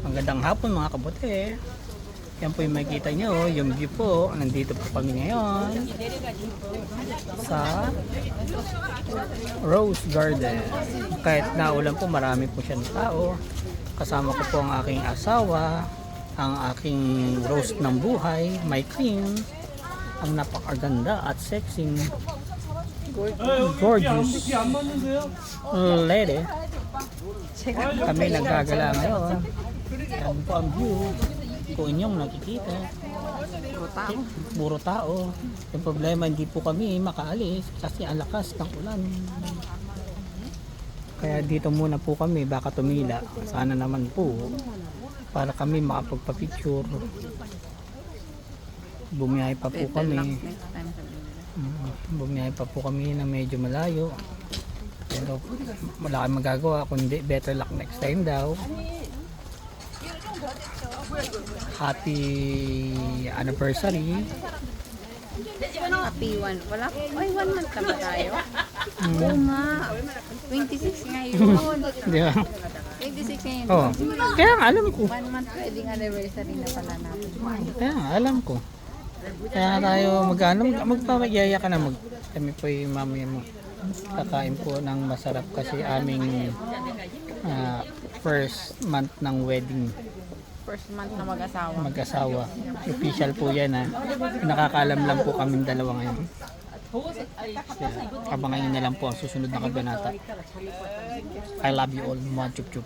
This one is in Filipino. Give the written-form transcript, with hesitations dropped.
Magandang hapon mga kabote. Yan po yung makikita nyo, yung view po. Nandito po kami ngayon sa Rose Garden. Kahit naulan po, marami po siyang tao. Kasama ko po ang aking asawa, ang aking rose ng buhay, my queen, ang napakaganda at sexy, gorgeous lady. Kami naggagala ngayon. Yan po ang view. Kung inyong nakikita, puro tao. Yung problema, hindi po kami makaalis kasi ang lakas ng ulan. Kaya dito muna po kami, baka tumila. Sana naman po para kami makapagpa-picture. Bumiyahe pa po kami. Bumiyahe pa po kami na medyo malayo. Pero wala kang magagawa kundi better luck next time daw. Happy anniversary. Happy one. Wala ko. Ay, 1 month na ba tayo? Oo nga. 26 ngayon. Di ba? 26 ngayon. Oh, kaya nga alam ko. 1 month wedding anniversary na pala natin. Kaya nga alam ko. Kaya tayo magpapayaya ka na kami po yung mamaya mo. Kakain po ng masarap kasi aming first month ng wedding. First month na mag-asawa. Mag-asawa. Official po yan ha. Nakakaalam lang po kaming dalawa ngayon. Abangan nyo na lang po ang susunod na kabanata. I love you all, mga chup chup.